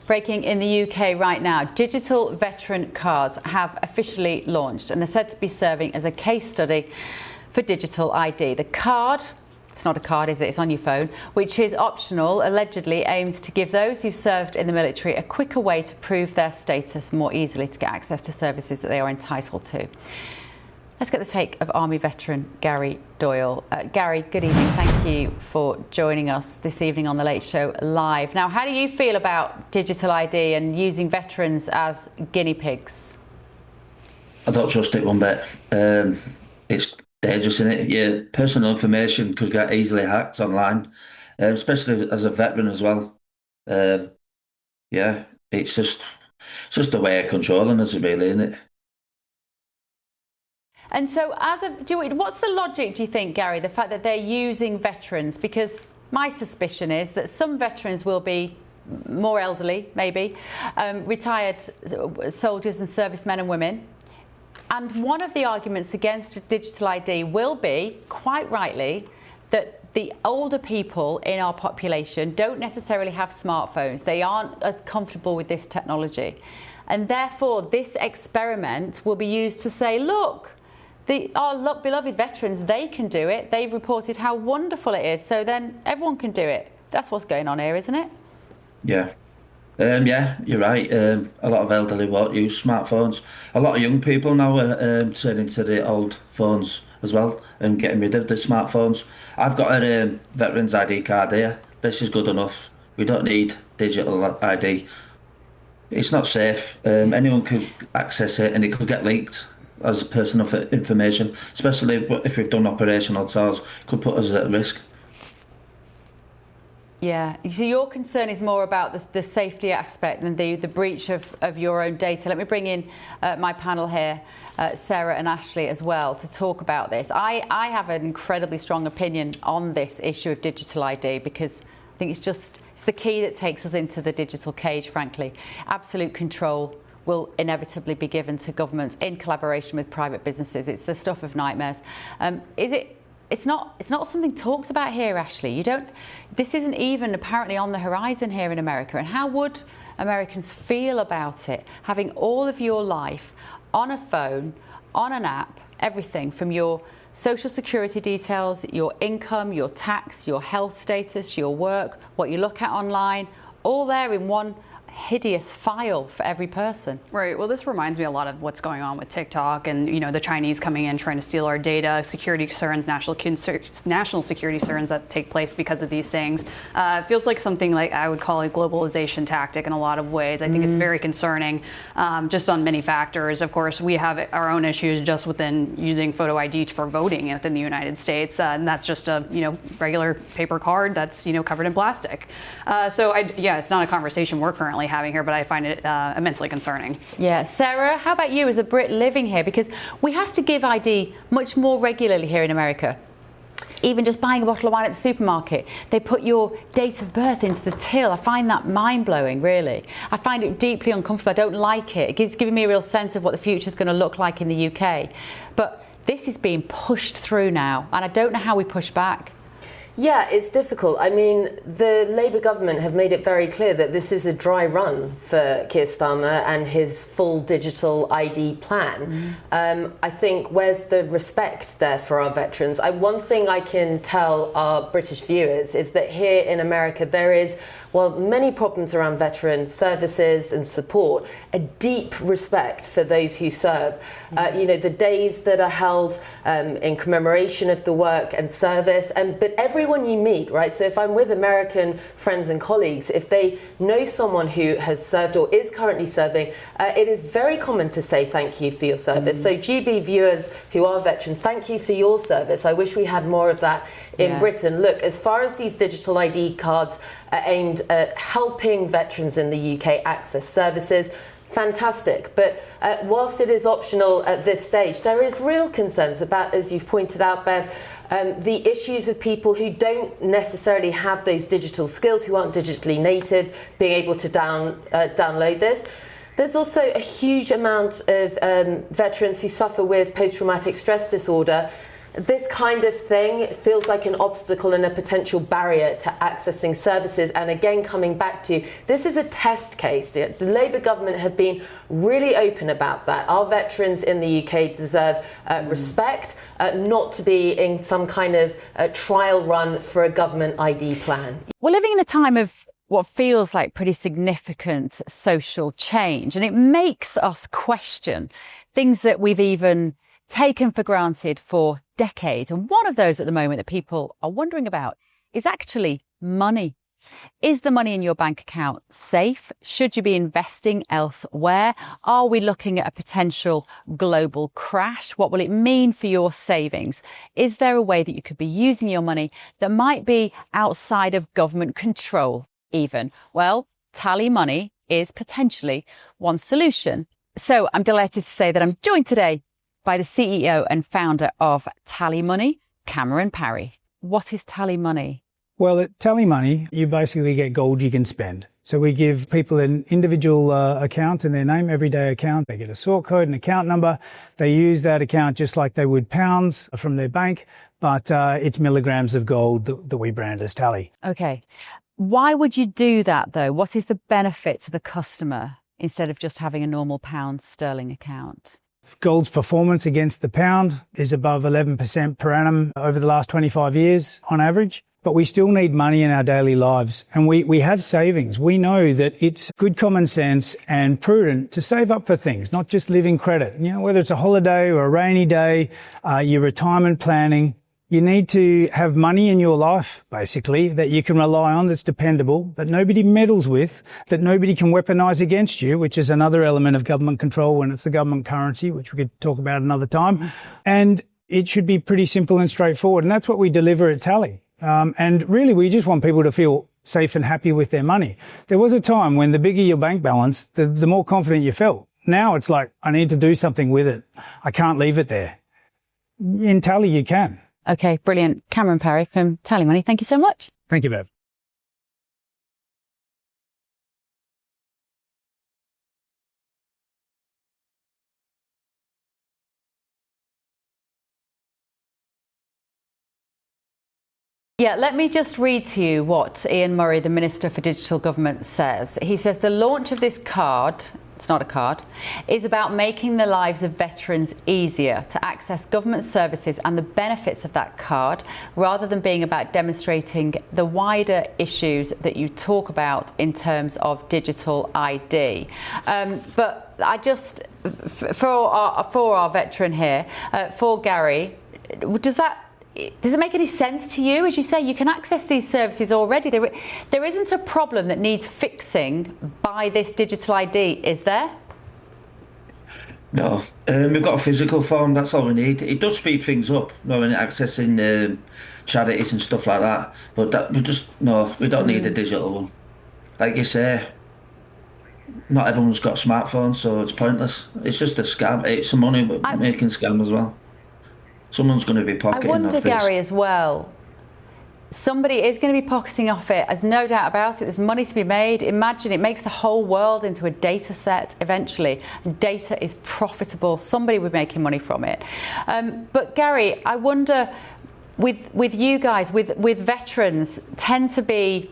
Breaking in the UK right now, digital veteran cards have officially launched and are said to be serving as a case study for digital ID. The card, it's not a card, is it? It's on your phone, which is optional, allegedly aims to give those who've served in the military a quicker way to prove their status more easily to get access to services that they are entitled to. Let's get the take of Army veteran Gary Doyle. Gary, good evening. Thank you for joining us this evening on The Late Show Live. Now, how do you feel about digital ID and using veterans as guinea pigs? I don't trust it one bit. It's dangerous, isn't it? Your personal information could get easily hacked online, especially as a veteran as well. Yeah, it's just a way of controlling us, really, isn't it? And so, what's the logic, do you think, Gary, the fact that they're using veterans? Because my suspicion is that some veterans will be more elderly, maybe, retired soldiers and servicemen and women. And one of the arguments against digital ID will be, quite rightly, that the older people in our population don't necessarily have smartphones. They aren't as comfortable with this technology. And therefore, this experiment will be used to say, look, our beloved veterans, they can do it. They've reported how wonderful it is. So then everyone can do it. That's what's going on here, isn't it? Yeah. Yeah, you're right. A lot of elderly won't use smartphones. A lot of young people now are turning to the old phones as well and getting rid of the smartphones. I've got a veterans ID card here. This is good enough. We don't need digital ID. It's not safe. Anyone could access it and it could get leaked as personal information, especially if we've done operational tours, could put us at risk. Yeah, so your concern is more about the safety aspect and the breach of your own data. Let me bring in my panel here, Sarah and Ashley as well, to talk about this. I have an incredibly strong opinion on this issue of digital ID because I think it's the key that takes us into the digital cage, frankly. Absolute control will inevitably be given to governments in collaboration with private businesses. It's the stuff of nightmares. It's not something talked about here, Ashley. This isn't even apparently on the horizon here in America. And how would Americans feel about it? Having all of your life on a phone, on an app, everything from your social security details, your income, your tax, your health status, your work, what you look at online, all there in one hideous file for every person. Right. Well, this reminds me a lot of what's going on with TikTok and, the Chinese coming in trying to steal our data, security concerns, national security concerns that take place because of these things. It feels like something like I would call a globalization tactic in a lot of ways. I think it's very concerning, just on many factors. Of course, we have our own issues just within using photo ID for voting within the United States, and that's just a regular paper card that's covered in plastic. So it's not a conversation we're currently having here, but I find it immensely concerning. Yeah, Sarah, how about you as a Brit living here? Because we have to give ID much more regularly here in America. Even just buying a bottle of wine at the supermarket, they put your date of birth into the till. I find that mind-blowing, really. I find it deeply uncomfortable. I don't like it. It's giving me a real sense of what the future is going to look like in the UK. But this is being pushed through now, and I don't know how we push back. Yeah, it's difficult. I mean, the Labour government have made it very clear that this is a dry run for Keir Starmer and his full digital ID plan. I think, where's the respect there for our veterans? One thing I can tell our British viewers is that here in America there is, many problems around veteran services and support, a deep respect for those who serve. The days that are held in commemoration of the work and service, but everyone you meet, right? So if I'm with American friends and colleagues, if they know someone who has served or is currently serving, it is very common to say thank you for your service. So GB viewers who are veterans, thank you for your service. I wish we had more of that in Britain. Look, as far as these digital ID cards are aimed at helping veterans in the UK access services, fantastic. But whilst it is optional at this stage, there is real concerns about, as you've pointed out, Bev, the issues of people who don't necessarily have those digital skills, who aren't digitally native, being able to download this. There's also a huge amount of veterans who suffer with post-traumatic stress disorder this kind of thing feels like an obstacle and a potential barrier to accessing services. And again, coming back to, this is a test case. The Labour government have been really open about that. Our veterans in the UK deserve respect, not to be in some kind of trial run for a government ID plan. We're living in a time of what feels like pretty significant social change, and it makes us question things that we've even taken for granted for decades. And one of those at the moment that people are wondering about is actually money. Is the money in your bank account safe? Should you be investing elsewhere? Are we looking at a potential global crash? What will it mean for your savings? Is there a way that you could be using your money that might be outside of government control even? Well, TallyMoney is potentially one solution. So I'm delighted to say that I'm joined today by the CEO and founder of TallyMoney, Cameron Parry. What is TallyMoney? Well, at TallyMoney, you basically get gold you can spend. So we give people an individual account in their name, everyday account. They get a sort code, an account number. They use that account just like they would pounds from their bank, but it's milligrams of gold that we brand as Tally. Okay. Why would you do that, though? What is the benefit to the customer instead of just having a normal pound sterling account? Gold's performance against the pound is above 11% per annum over the last 25 years on average. But we still need money in our daily lives, and we have savings. We know that it's good common sense and prudent to save up for things, not just living credit. You know, whether it's a holiday or a rainy day, your retirement planning, you need to have money in your life, basically, that you can rely on, that's dependable, that nobody meddles with, that nobody can weaponise against you, which is another element of government control when it's the government currency, which we could talk about another time. And it should be pretty simple and straightforward, and that's what we deliver at Tally. And really, we just want people to feel safe and happy with their money. There was a time when the bigger your bank balance, the more confident you felt. Now it's like, I need to do something with it. I can't leave it there. In Tally, you can. Okay, brilliant. Cameron Parry from TallyMoney, thank you so much. Thank you, Bev. Yeah, let me just read to you what Ian Murray, the Minister for Digital Government, says. He says the launch of this card, it's not a card, is about making the lives of veterans easier to access government services and the benefits of that card, rather than being about demonstrating the wider issues that you talk about in terms of digital ID. But I just, for our veteran here, for Gary, does it make any sense to you? As you say, you can access these services already. There isn't a problem that needs fixing by this digital ID, is there? No. We've got a physical form, that's all we need. It does speed things up, knowing accessing charities and stuff like that. But we don't need a digital one. Like you say, not everyone's got smartphones, so it's pointless. It's just a scam. It's a money-making scam as well. Someone's going to be pocketing I wonder, off this. Gary, as well. Somebody is going to be pocketing off it. There's no doubt about it. There's money to be made. Imagine it makes the whole world into a data set eventually. Data is profitable. Somebody will be making money from it. But Gary, I wonder, with you guys, with veterans, tend to be,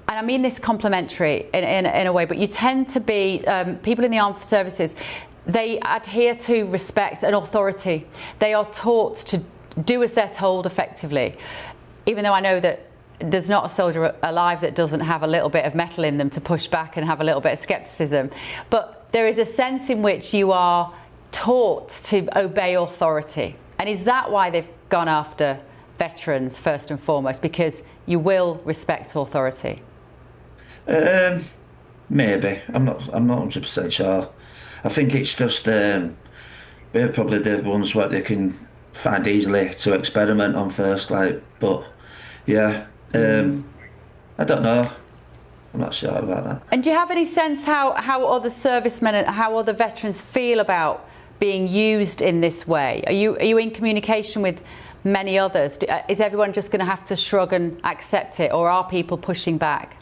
and I mean this complimentary in a way, but you tend to be people in the armed services. They adhere to respect and authority. They are taught to do as they're told effectively. Even though I know that there's not a soldier alive that doesn't have a little bit of metal in them to push back and have a little bit of skepticism. But there is a sense in which you are taught to obey authority. And is that why they've gone after veterans first and foremost? Because you will respect authority? Maybe. I'm not 100% sure. I think it's just we're probably the ones where they can find easily to experiment on first, but yeah, I don't know. I'm not sure about that. And do you have any sense how other servicemen and how other veterans feel about being used in this way? Are you in communication with many others? Is everyone just going to have to shrug and accept it, or are people pushing back?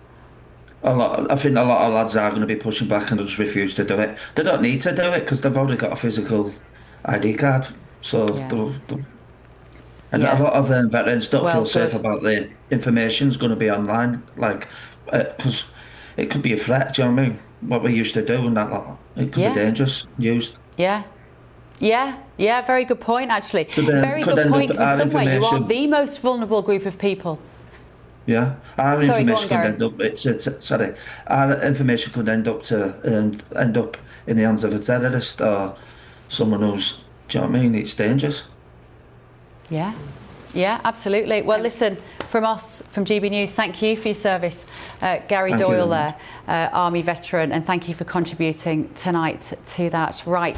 I think a lot of lads are going to be pushing back and just refuse to do it. They don't need to do it because they've already got a physical ID card. So yeah. And Yeah. a lot of veterans don't Well, feel safe good. about their information's going to be online, like, because it could be a threat. Do you know what I mean? What we used to do and that lot, it could Yeah. be dangerous used. Yeah. Yeah, very good point, actually. Could, Very could good end point, up because in our some way you are information- the most vulnerable group of people. Yeah, our Sorry, go information on, could Gary. end up. Sorry, our information could end up in the hands of a terrorist or someone who's. Do you know what I mean? It's dangerous. Yeah, absolutely. Well, listen, from us, from GB News, thank you for your service. Gary Thank Doyle you. there, Army veteran, and thank you for contributing tonight to that. Right.